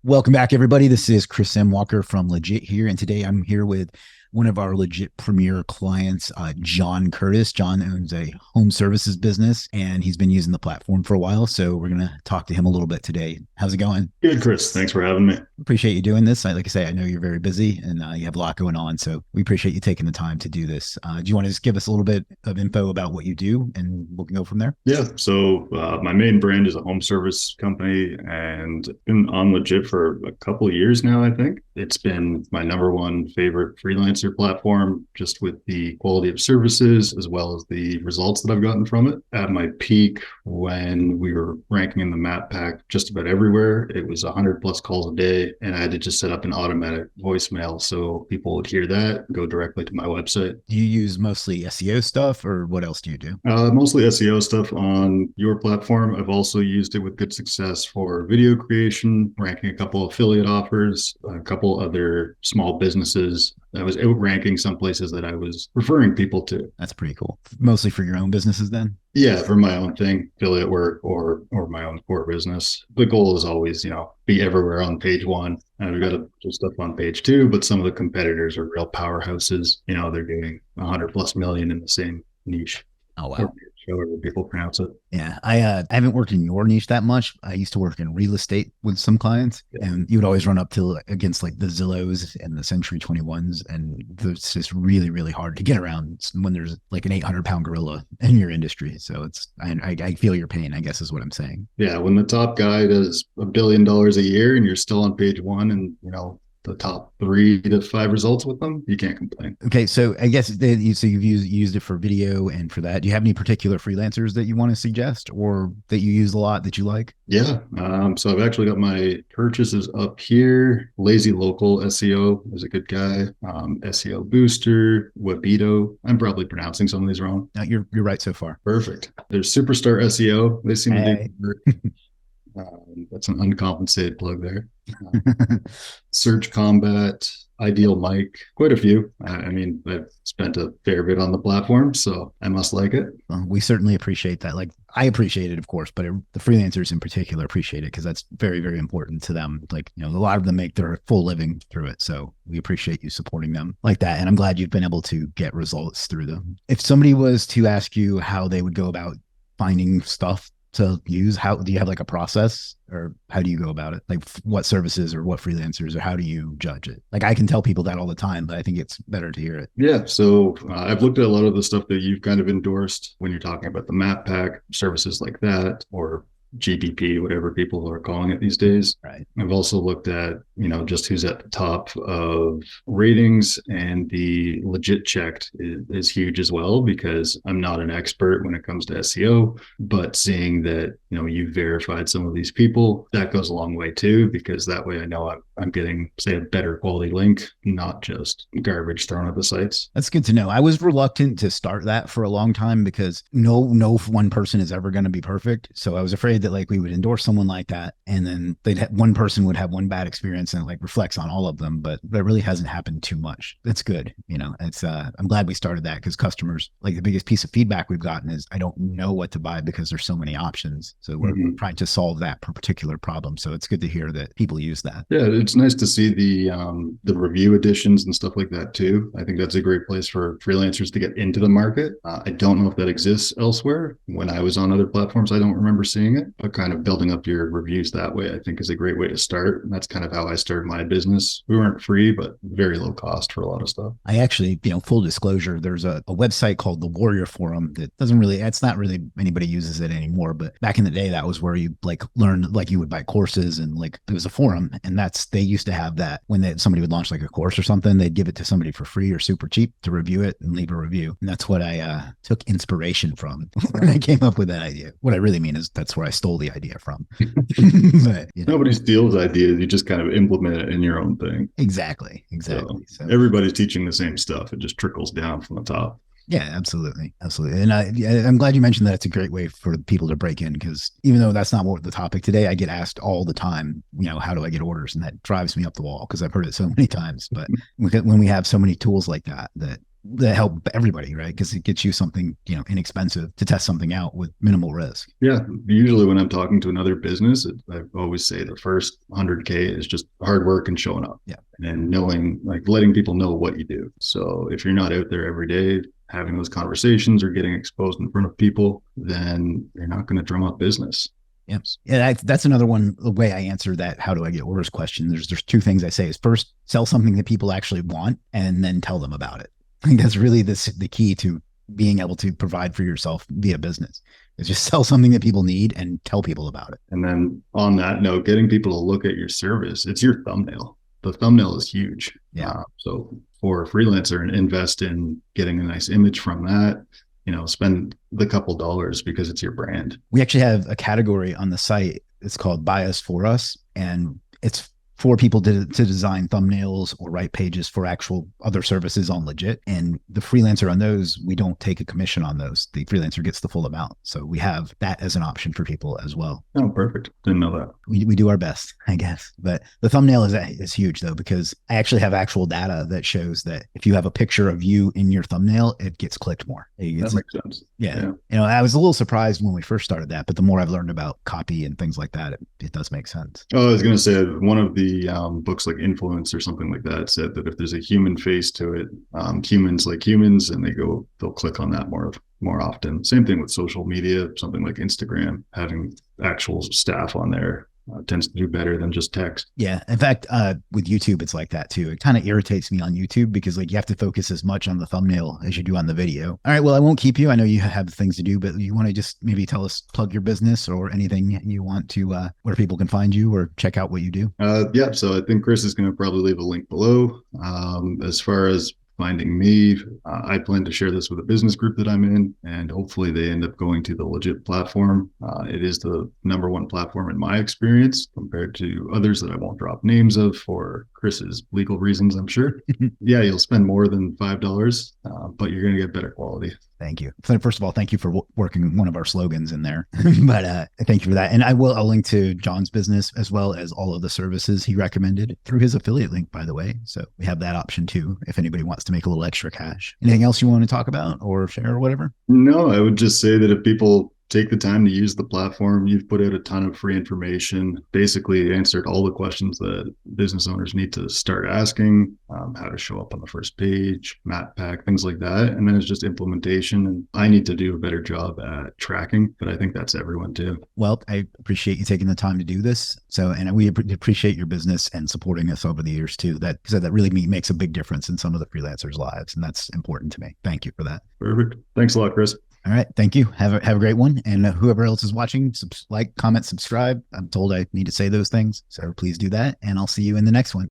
Welcome back, everybody. This is Chris M. Walker from Legiit here, and today I'm here with one of our Legiit premier clients, John Curtis. John owns a home services business, and he's been using the platform for a while, so we're going to talk to him a little bit today. How's it going? Good, Chris. Thanks for having me. Appreciate you doing this. Like I say, I know you're very busy and you have a lot going on, so we appreciate you taking the time to do this. Do you want to just give us a little bit of info about what you do, and we can go from there? My main brand is a home service company and been on Legit for a couple of years now, I think. It's been my number one favorite freelancer platform, just with the quality of services as well as the results that I've gotten from it. At my peak, when we were ranking in the map pack just about everywhere, it was 100 plus calls a day, and I had to just set up an automatic voicemail so people would hear that, go directly to my website. Do you use mostly SEO stuff, or what else do you do? Mostly SEO stuff on your platform. I've also used it with good success for video creation, ranking a couple affiliate offers, a couple other small businesses. I was outranking some places that I was referring people to. That's pretty cool. Mostly for your own businesses, then? Yeah, for my own thing, affiliate work or my own core business. The goal is always, be everywhere on page one. And we've got a bunch of stuff on page two, but some of the competitors are real powerhouses. They're doing 100 plus million in the same niche. Oh, wow. However people pronounce it. Yeah, I haven't worked in your niche that much. I used to work in real estate with some clients, and you would always run up to against like the Zillows and the Century 21s, and it's just really, really hard to get around when there's like an 800-pound gorilla in your industry. So I feel your pain, I guess is what I'm saying. Yeah, when the top guy does $1 billion a year and you're still on page one, and the top 3 to 5 results with them, you can't complain. Okay, so I guess you've used it for video and for that. Do you have any particular freelancers that you want to suggest or that you use a lot that you like? Yeah, so I've actually got my purchases up here. Lazy Local SEO is a good guy. SEO Booster, Webito. I'm probably pronouncing some of these wrong. No, you're right so far. Perfect. There's Superstar SEO. They seem to Hey. do. That's an uncompensated plug there. Search Combat, Ideal Mic, quite a few. I've spent a fair bit on the platform, so I must like it. Well, we certainly appreciate that. Like, I appreciate it, of course, but the freelancers in particular appreciate it because that's very, very important to them. Like, a lot of them make their full living through it. So we appreciate you supporting them like that. And I'm glad you've been able to get results through them. If somebody was to ask you how they would go about finding stuff to use, how do you have like a process, or how do you go about it? Like what services or what freelancers, or how do you judge it? Like I can tell people that all the time, but I think it's better to hear it. Yeah, so I've looked at a lot of the stuff that you've kind of endorsed when you're talking about the map pack services like that, or GPP, whatever people are calling it these days. Right. I've also looked at, just who's at the top of ratings, and the Legit checked is huge as well, because I'm not an expert when it comes to SEO, but seeing that, you've verified some of these people, that goes a long way too, because that way I know I'm getting, say, a better quality link, not just garbage thrown at the sites. That's good to know. I was reluctant to start that for a long time because no one person is ever going to be perfect. So I was afraid that like we would endorse someone like that, and then one person would have one bad experience and it like reflects on all of them. But that really hasn't happened too much. That's good. I'm glad we started that, because customers, like, the biggest piece of feedback we've gotten is I don't know what to buy because there's so many options. So we're trying to solve that particular problem. So it's good to hear that people use that. Yeah, it's nice to see the review editions and stuff like that too. I think that's a great place for freelancers to get into the market. I don't know if that exists elsewhere. When I was on other platforms, I don't remember seeing it, but kind of building up your reviews that way, I think, is a great way to start. And that's kind of how I started my business. We weren't free, but very low cost for a lot of stuff. I actually, full disclosure, there's a website called the Warrior Forum that it's not really anybody uses it anymore. But back in the day, that was where you like learn, like you would buy courses, and like it was a forum. And they used to have that when somebody would launch like a course or something, they'd give it to somebody for free or super cheap to review it and leave a review. And that's what I took inspiration from when I came up with that idea. What I really mean is that's where I stole the idea from. But, nobody steals ideas. You just kind of implement it in your own thing. Exactly. So everybody's teaching the same stuff. It just trickles down from the top. Yeah, absolutely. And I'm glad you mentioned that. It's a great way for people to break in, because even though that's not what the topic today, I get asked all the time, how do I get orders? And that drives me up the wall because I've heard it so many times. But when we have so many tools like that that help everybody, right? Because it gets you something, inexpensive to test something out with minimal risk. Yeah, usually when I'm talking to another business, I always say the first 100K is just hard work and showing up Yeah. and knowing, like letting people know what you do. So if you're not out there every day having those conversations or getting exposed in front of people, then you're not going to drum up business. Yeah. Yeah. That's another one, the way I answer that, how do I get orders question. There's two things I say is first, sell something that people actually want and then tell them about it. I think that's really the key to being able to provide for yourself via business is just sell something that people need and tell people about it. And then on that note, getting people to look at your service, it's your thumbnail. The thumbnail is huge. Yeah. So for a freelancer and invest in getting a nice image from that, spend the couple dollars because it's your brand. We actually have a category on the site. It's called Buy Us For Us. And it's for people to design thumbnails or write pages for actual other services on Legiit. And the freelancer on those, we don't take a commission on those. The freelancer gets the full amount. So we have that as an option for people as well. Oh, perfect. Didn't know that. We do our best, I guess. But the thumbnail is huge, though, because I actually have actual data that shows that if you have a picture of you in your thumbnail, it gets clicked more. That makes sense. Yeah. I was a little surprised when we first started that, but the more I've learned about copy and things like that, it does make sense. Oh, I was going to say one of the books like Influence or something like that said that if there's a human face to it, humans like humans, and they'll click on that more often. Same thing with social media, something like Instagram, having actual staff on there tends to do better than just text. Yeah. In fact, with YouTube, it's like that too. It kind of irritates me on YouTube because like you have to focus as much on the thumbnail as you do on the video. All right. Well, I won't keep you. I know you have things to do, but you want to just maybe plug your business or anything you want to, where people can find you or check out what you do. Yeah. So I think Chris is going to probably leave a link below. As far as finding me, I plan to share this with a business group that I'm in, and hopefully they end up going to the Legiit platform. It is the number one platform in my experience compared to others that I won't drop names of for Chris's legal reasons, I'm sure. Yeah, you'll spend more than $5, but you're going to get better quality. Thank you. First of all, thank you for working one of our slogans in there. But thank you for that. And I'll link to John's business as well as all of the services he recommended through his affiliate link, by the way. So we have that option too, if anybody wants to make a little extra cash. Anything else you want to talk about or share or whatever? No, I would just say that if people take the time to use the platform, you've put out a ton of free information, basically answered all the questions that business owners need to start asking, how to show up on the first page, map pack, things like that. And then it's just implementation. And I need to do a better job at tracking, but I think that's everyone too. Well, I appreciate you taking the time to do this. So, and we appreciate your business and supporting us over the years too. That really makes a big difference in some of the freelancers' lives. And that's important to me. Thank you for that. Perfect. Thanks a lot, Chris. All right. Thank you. Have a great one. And whoever else is watching, like, comment, subscribe. I'm told I need to say those things. So please do that. And I'll see you in the next one.